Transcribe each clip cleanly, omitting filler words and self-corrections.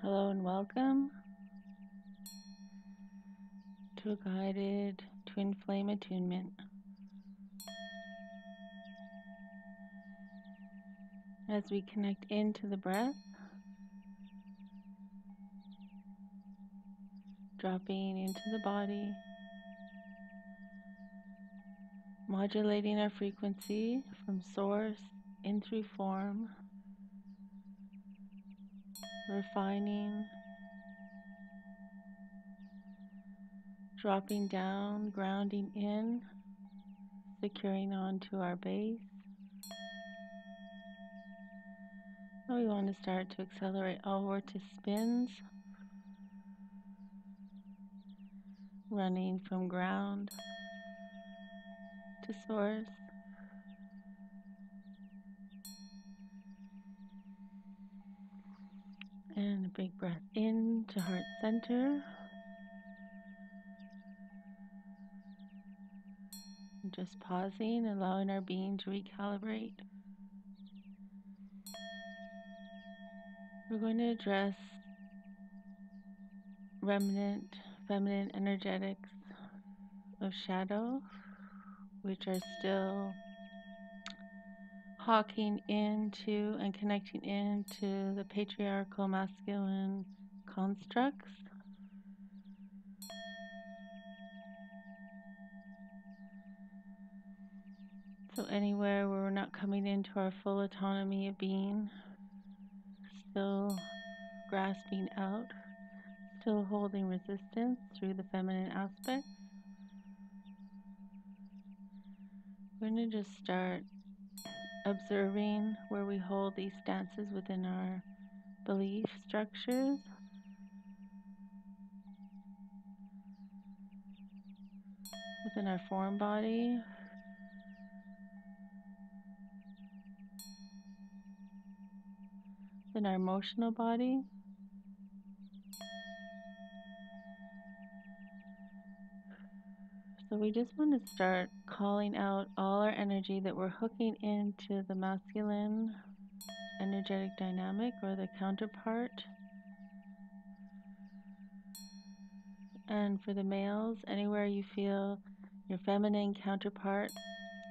Hello and welcome to a guided twin flame attunement. As we connect into the breath, dropping into the body, modulating our frequency from source in through form, refining, dropping down, grounding in, securing onto our base. Now we want to start to accelerate over to spins, running from ground to source. And a big breath in to heart center. And just pausing, allowing our being to recalibrate. We're going to address remnant feminine energetics of shadow, which are still hawking into and connecting into the patriarchal masculine constructs. So anywhere where we're not coming into our full autonomy of being, still grasping out, still holding resistance through the feminine aspect, we're going to just start observing where we hold these stances within our belief structures. Within our form body, within our emotional body, so we just want to start calling out all our energy that we're hooking into the masculine energetic dynamic or the counterpart. And for the males, anywhere you feel your feminine counterpart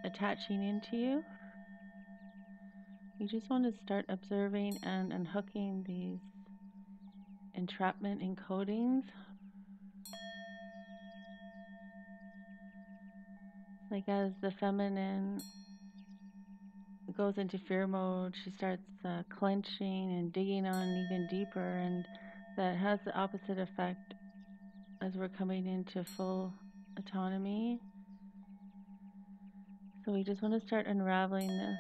attaching into you, you just want to start observing and unhooking these entrapment encodings. Like as the feminine goes into fear mode, she starts clenching and digging on even deeper, and that has the opposite effect as we're coming into full autonomy. So we just want to start unraveling this.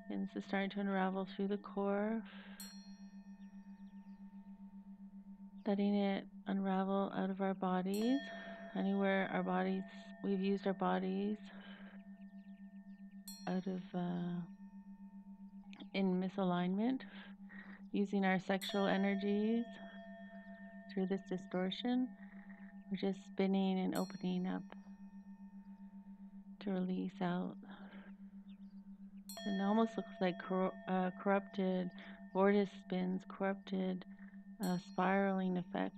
And this is starting to unravel through the core, letting it unravel out of our bodies. Anywhere our bodies, we've used our bodies out of in misalignment, using our sexual energies through this distortion. We're just spinning and opening up to release out. And it almost looks like corrupted vortex spins, corrupted spiraling effects.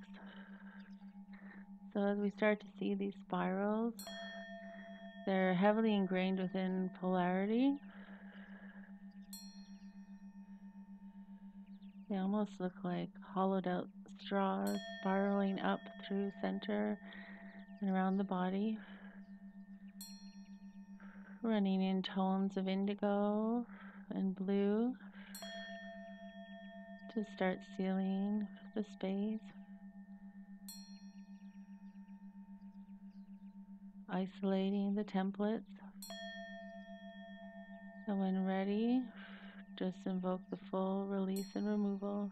So as we start to see these spirals, they're heavily ingrained within polarity. They almost look like hollowed out straws spiraling up through center and around the body, running in tones of indigo and blue to start sealing the space, isolating the templates. And when ready, just invoke the full release and removal.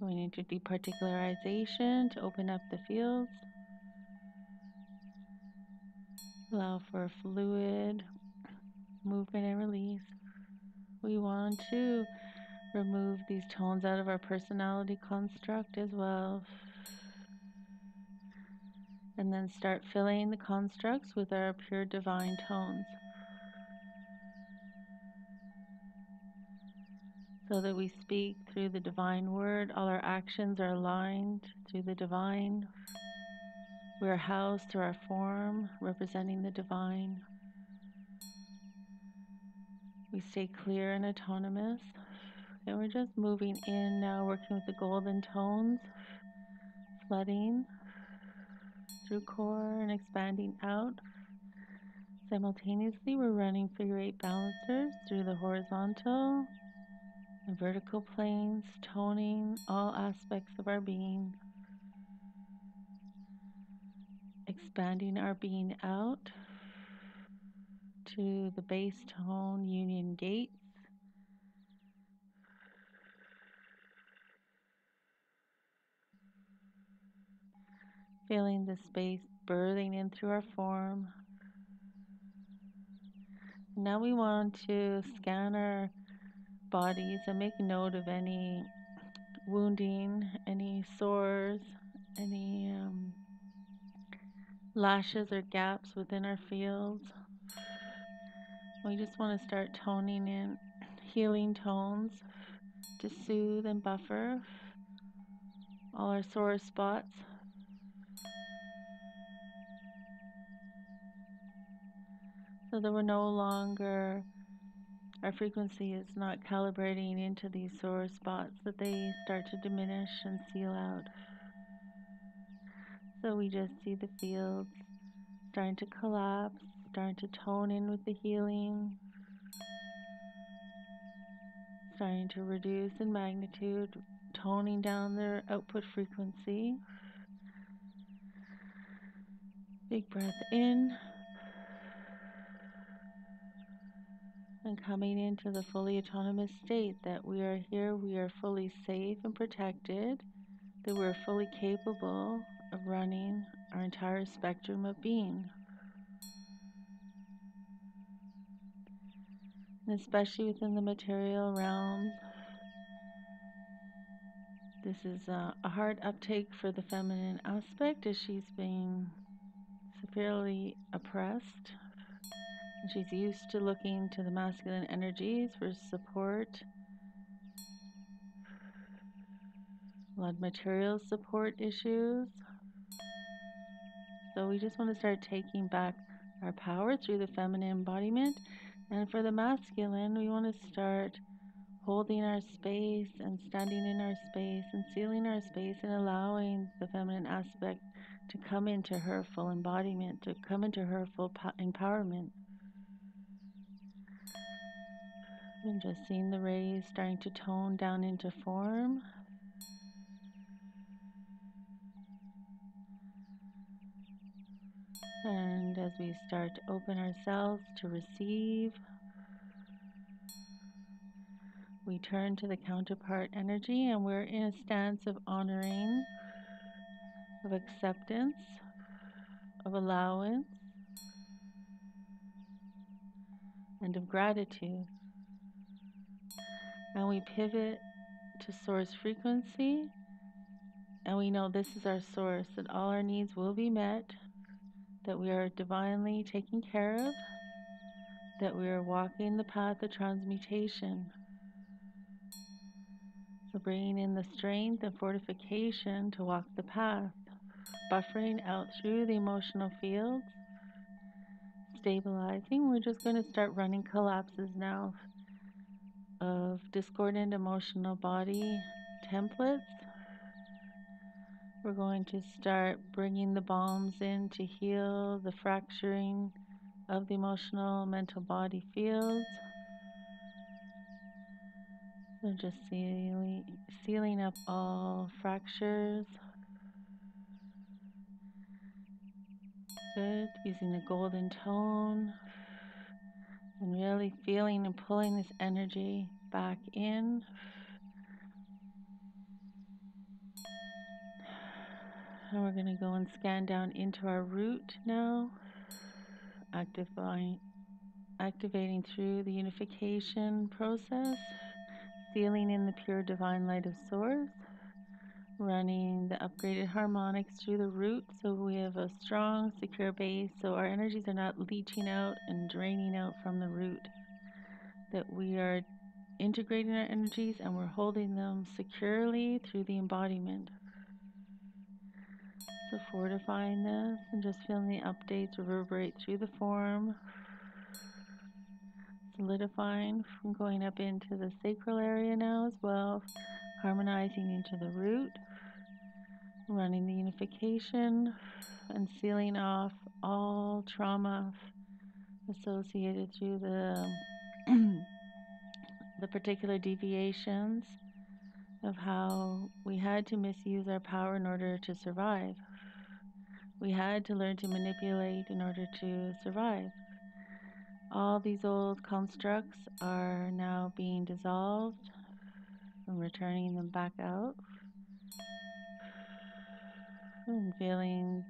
We need to departicularization to open up the fields. Allow for fluid movement and release. We want to remove these tones out of our personality construct as well. And then start filling the constructs with our pure divine tones. so that we speak through the divine word. All our actions are aligned through the divine. We are housed through our form, representing the divine. We stay clear and autonomous. And we're just moving in now, working with the golden tones, flooding through core and expanding out. Simultaneously, we're running figure eight balancers through the horizontal and vertical planes, toning all aspects of our being, expanding our being out to the base tone union gates. Feeling the space birthing in through our form. Now we want to scan our bodies and make note of any wounding, any sores, any lashes or gaps within our fields. We just want to start toning in healing tones to soothe and buffer all our sore spots. So that we're no longer, our frequency is not calibrating into these sore spots, that they start to diminish and seal out. So we just see the fields starting to collapse, starting to tone in with the healing, starting to reduce in magnitude, toning down their output frequency. Big breath in. And coming into the fully autonomous state that we are here, we are fully safe and protected, that we're fully capable of running our entire spectrum of being. And especially within the material realm, this is a hard uptake for the feminine aspect as she's being severely oppressed. And she's used to looking to the masculine energies for support, a lot of material support issues. So we just want to start taking back our power through the feminine embodiment. And for the masculine, we want to start holding our space and standing in our space and sealing our space and allowing the feminine aspect to come into her full embodiment, to come into her full empowerment. And just seeing the rays starting to tone down into form. And as we start to open ourselves to receive, we turn to the counterpart energy and we're in a stance of honoring, of acceptance, of allowance, and of gratitude. And we pivot to source frequency, and we know this is our source, that all our needs will be met, that we are divinely taken care of, that we are walking the path of transmutation. So bringing in the strength and fortification to walk the path, buffering out through the emotional fields, stabilizing. We're just going to start running collapses now of discordant emotional body templates. We're going to start bringing the balms in to heal the fracturing of the emotional mental body fields. So just sealing up all fractures. Good. Using the golden tone and really feeling and pulling this energy back in. And we're going to go and scan down into our root now, activating through the unification process, sealing in the pure divine light of source, running the upgraded harmonics through the root so we have a strong, secure base, so our energies are not leaching out and draining out from the root, that we are integrating our energies and we're holding them securely through the embodiment. So fortifying this and just feeling the updates reverberate through the form, solidifying from going up into the sacral area now as well, harmonizing into the root, running the unification and sealing off all trauma associated through the the particular deviations of how we had to misuse our power in order to survive. We had to learn to manipulate in order to survive. All these old constructs are now being dissolved and returning them back out. And feeling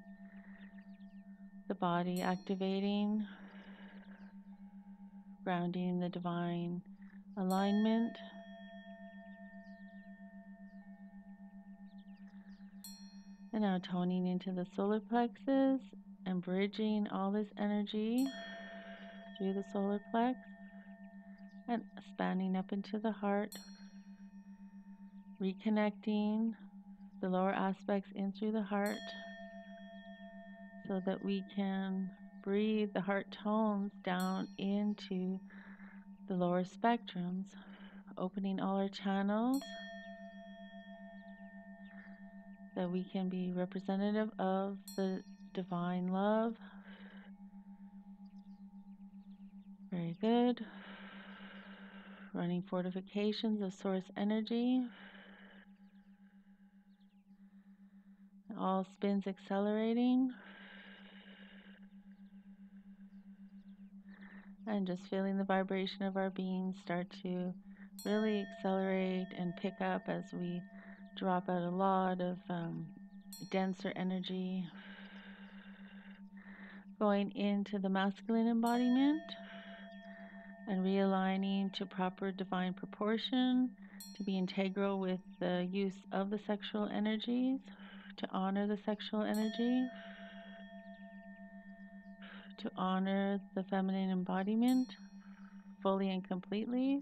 the body activating, grounding the divine alignment. And now toning into the solar plexus and bridging all this energy through the solar plex and expanding up into the heart, reconnecting the lower aspects in through the heart so that we can breathe the heart tones down into the lower spectrums, opening all our channels that we can be representative of the divine love. Very good. Running fortifications of source energy. All spins accelerating. And just feeling the vibration of our being start to really accelerate and pick up as we drop out a lot of denser energy. Going into the masculine embodiment and realigning to proper divine proportion, to be integral with the use of the sexual energies, to honor the sexual energy, to honor the feminine embodiment fully and completely.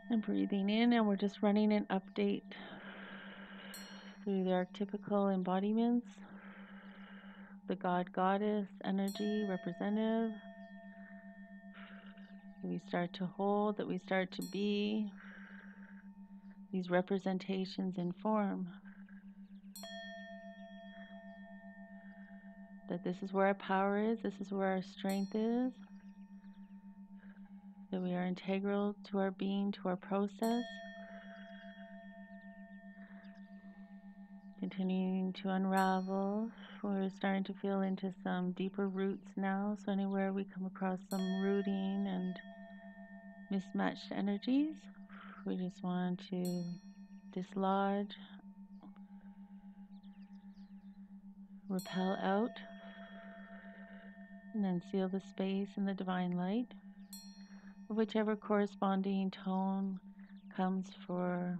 And breathing in, and we're just running an update through the archetypical embodiments, the God, Goddess energy representative, that we start to hold, that we start to be these representations in form. That this is where our power is, this is where our strength is, that we are integral to our being, to our process. Continuing to unravel. We're starting to feel into some deeper roots now, so anywhere we come across some rooting and mismatched energies, we just want to dislodge, repel out, and then seal the space in the divine light, whichever corresponding tone comes for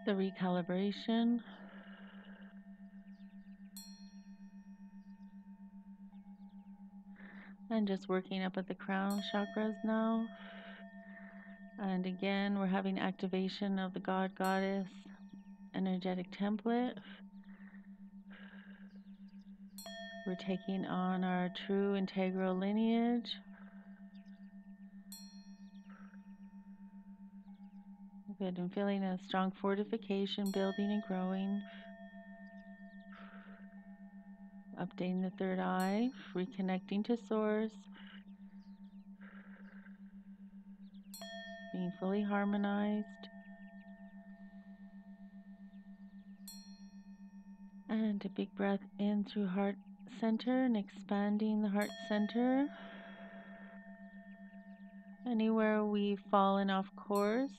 the recalibration. And just working up at the crown chakras now. And again, we're having activation of the God, Goddess energetic template. We're taking on our true integral lineage. Good, and feeling a strong fortification building and growing. Updating the third eye, reconnecting to source. Being fully harmonized. And a big breath in through heart center and expanding the heart center. Anywhere we've fallen off course,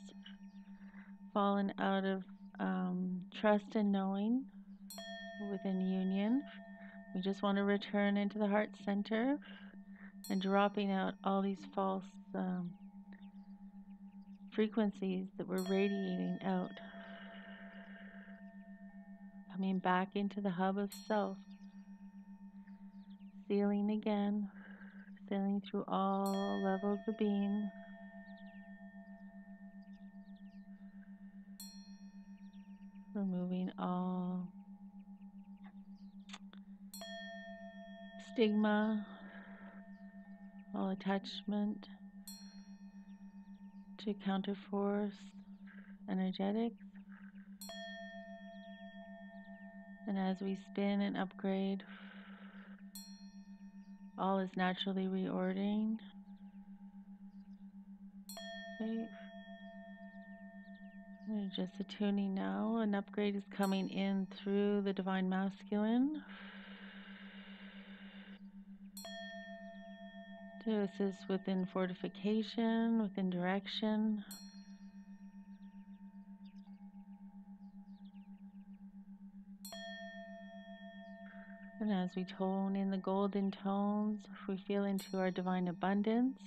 fallen out of trust and knowing within union, we just want to return into the heart center and dropping out all these false frequencies that we're radiating out. Coming back into the hub of self, Sealing again, sailing through all levels of being. Removing all stigma, all attachment to counterforce energetics. And as we spin and upgrade, all is naturally reordering. Okay. We're just attuning now. An upgrade is coming in through the Divine Masculine to assist within fortification, within direction. And as we tone in the golden tones, we feel into our divine abundance.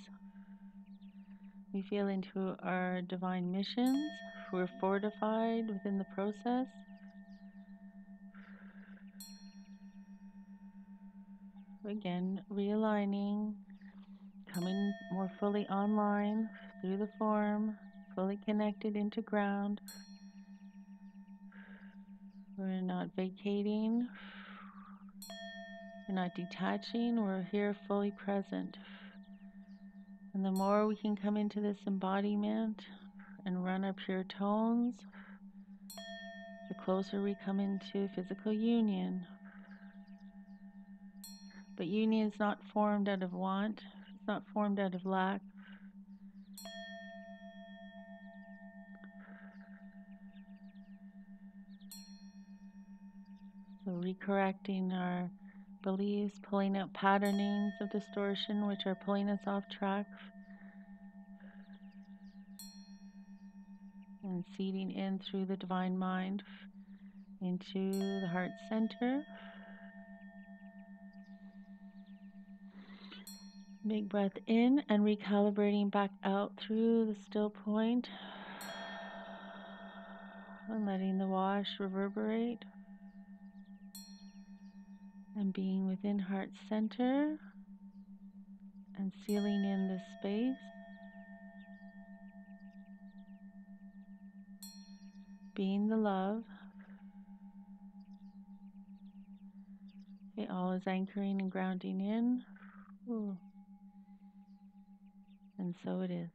We feel into our divine missions. We're fortified within the process. Again, realigning, coming more fully online through the form, fully connected into ground. We're not vacating. We're not detaching. We're here fully present. And the more we can come into this embodiment and run our pure tones, the closer we come into physical union. But union is not formed out of want. It's not formed out of lack. So recorrecting our beliefs, pulling out patternings of distortion which are pulling us off track, and seeding in through the divine mind into the heart center. Big breath in and recalibrating back out through the still point and letting the wash reverberate and being within heart center and sealing in this space, being the love. Okay, all is anchoring and grounding in. Ooh. And so it is.